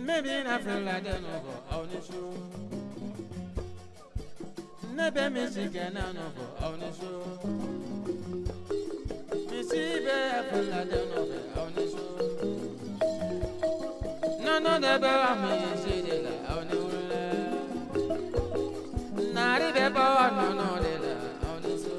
Maybe I feel like I don't know on the show. Neba Michigan, I know on the show. Missy, I feel like I don't know on the show. No, never I'm on the wood. Not if ever no, they on the show.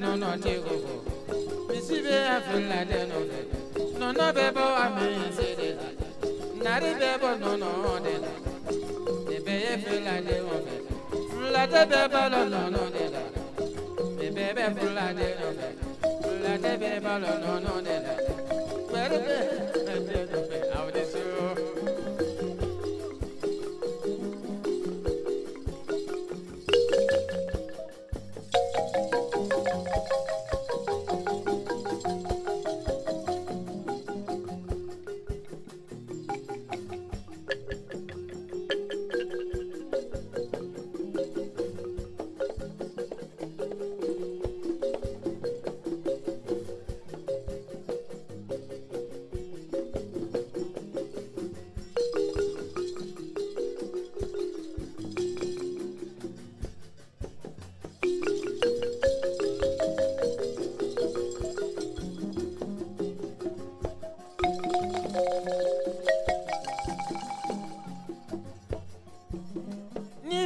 No, take over. Missy, I feel like I know that. No, baby, I mean, say that. Not a baby, no, they feel like they want it. Like a baby, no, they baby, feel like they know that. Like a baby, no, they where the how they show.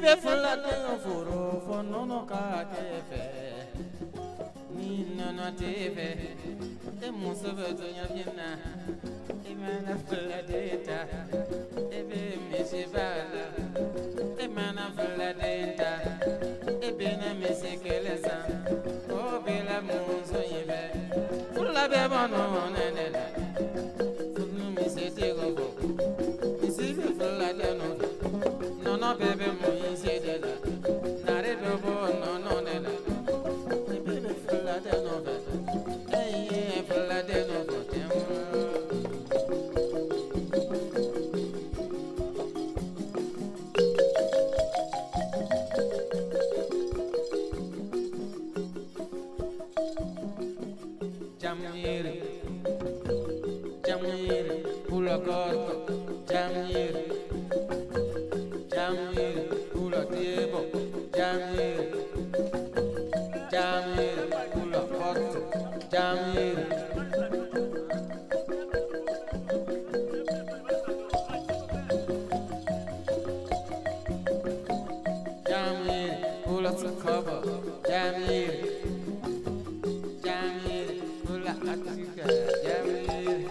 be fula de furo fo no ka kefe ni no teve e muso be zonya bina e mana fula de ta e be misi bala e mana fula de ta e be na misi kelesa o be la muso yebe fula be bono nene fulu misi te go misi fula de no baby mo say de la na re do bo no de la baby fula de no be eh fula de no bo tem jamire pula corto jamire pula tiempo, jamir, pula corto, jamir. Jamir, pula cover, jamir, pula atika, jamir.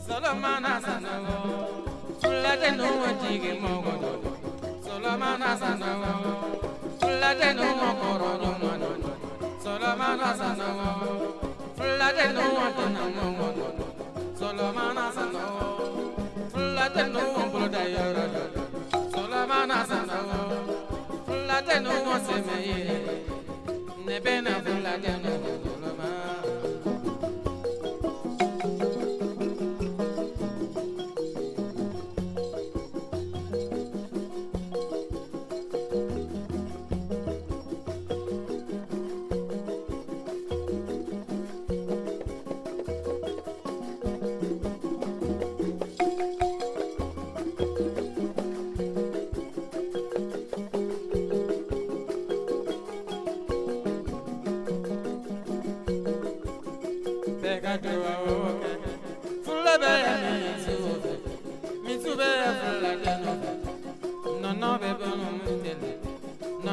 Solomana Sanago, Fula de no Jigi Mogo, Solomana Sanago, Fula de no Moro, Solomana Sanago, Fula de no Mogo, Solomana Sanago, Fula de no Broda Yoro, Solomana Sanago, Fula de no Semei, Nebena Fula de no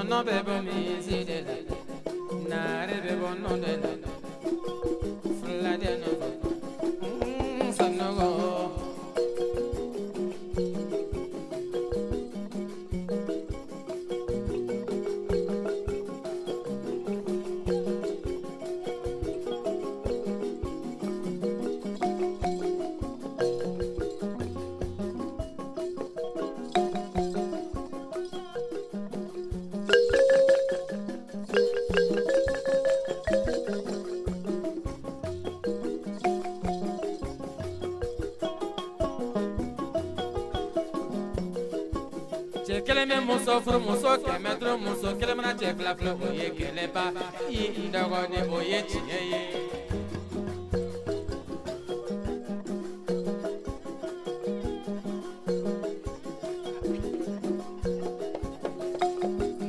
no bebo mi si de la na re bebo no de la fla de no sanogo Keleme muso furu muso kemetro muso kelemana chefla flo oye kelepa yi ndogo ni oye chiye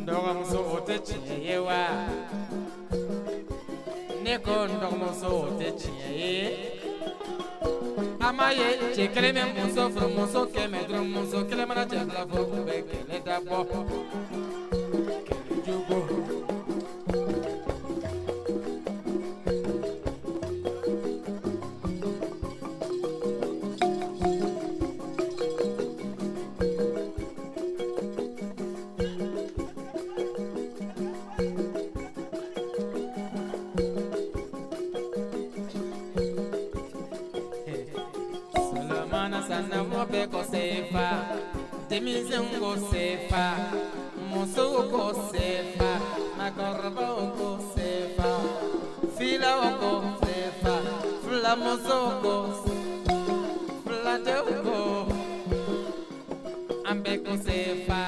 ndogo muso ote chiye wa neko ndogo muso ote chiye Amaye, chekeleme muso furu muso kemetro muso kelemana chefla flo oye keleta po jugo Mana sana mobe ko sefa, demizengo sefa, moso ko sefa, makorba ko sefa, fila ko sefa, fla moso ko, fla de ko, ambe ko sefa.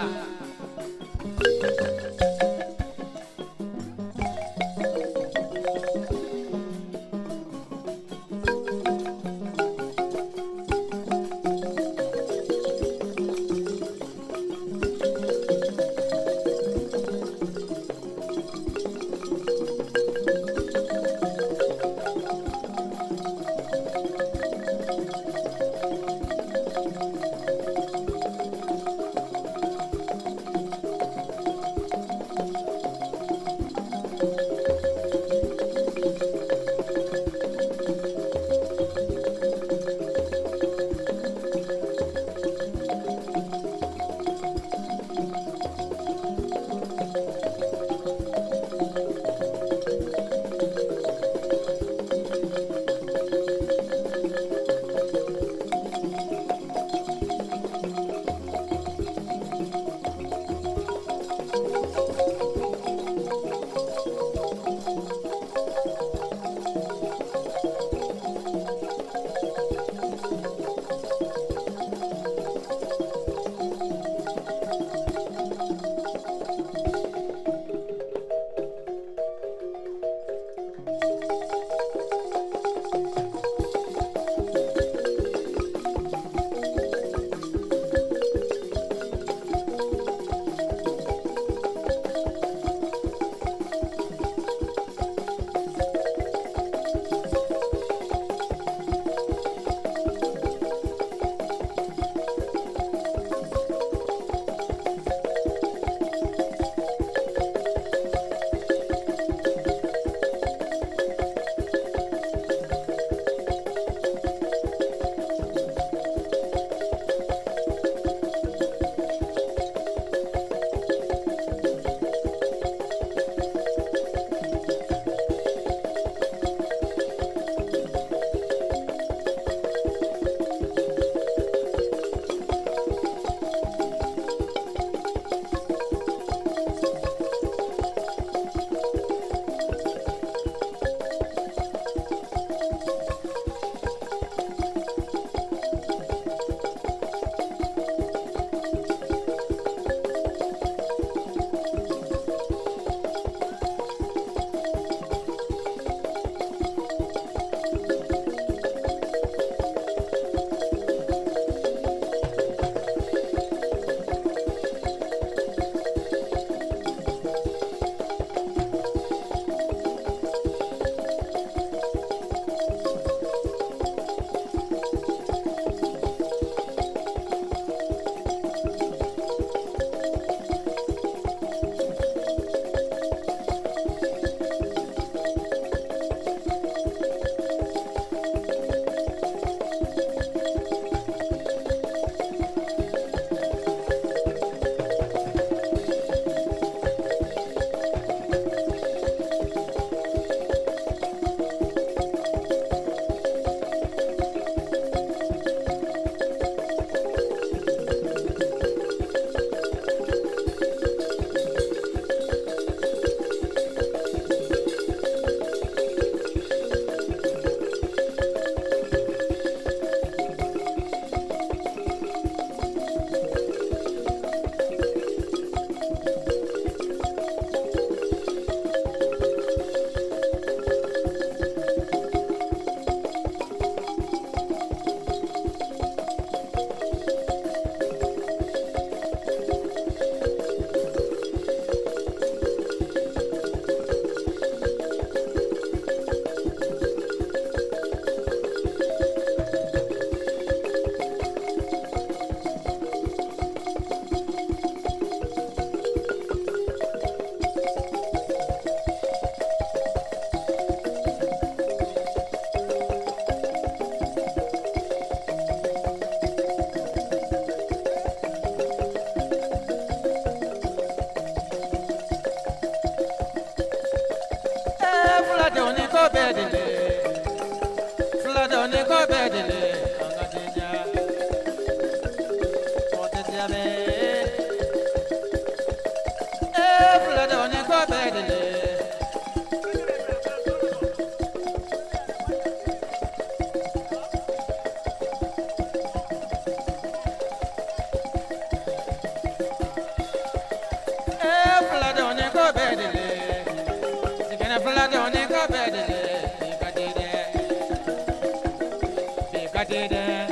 Pekadide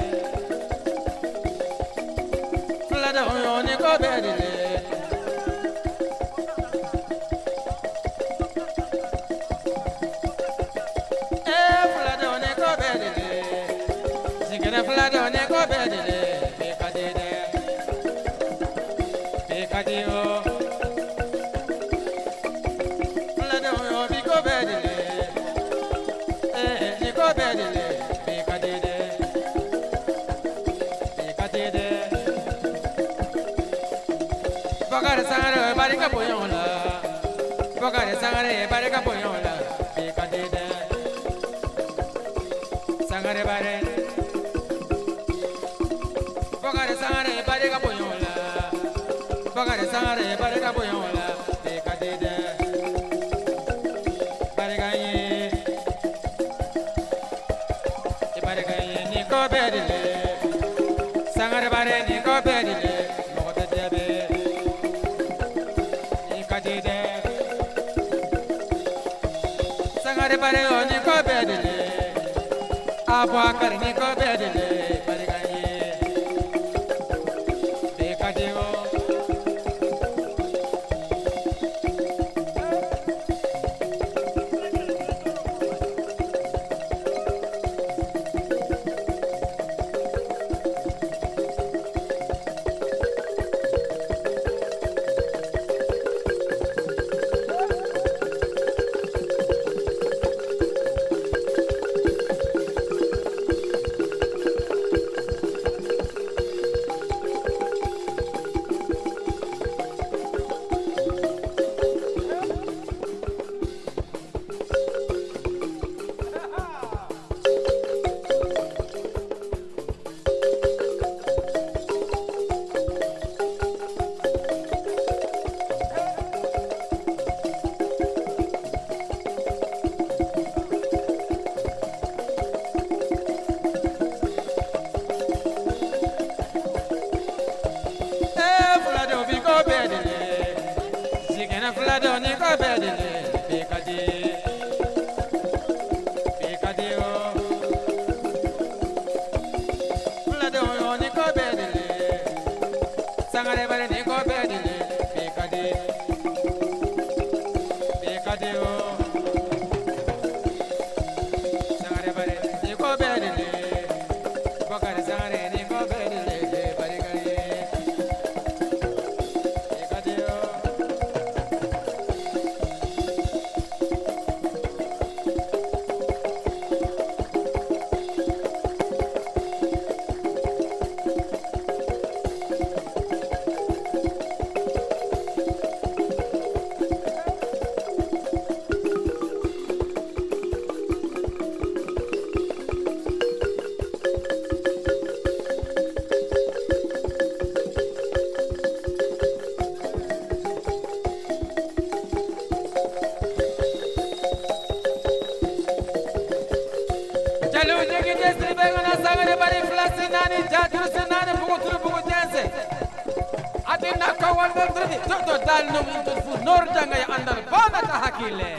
Fila de Oyoni go bedile Fila de Oyoni go bedile Sigene Fila de Oyoni go bedile Pekadide Pekadio Fila de Oyoni go bedile Ni go bedile Pekadide Pekadide Bogare sangare barika boyola Bogare sangare barika boyola Pekadide Sangare bare Bogare sangare barika boyola Bogare sangare barika boyola Pekadide Barika ye Barika ye ni ko bedile Sangare bare ni ko bedile Mogote debe Sangare bare oni ko bedile Abwa kar ni ko bedile Bariganye Pekadeo Fila de Oyoni go bedile Pekadeo Fila de Oyoni go bedile Sangare bare ni go bedile Pekadeo Sangare bare ni go bedile Bogare sangare ni go bedile Bariganye Pekadeo Jalu jegi destri bengana sangare bari flasi nani jadru sinani bugu jense adina ko wal dal no min fu nor jangay andal bana ta hakile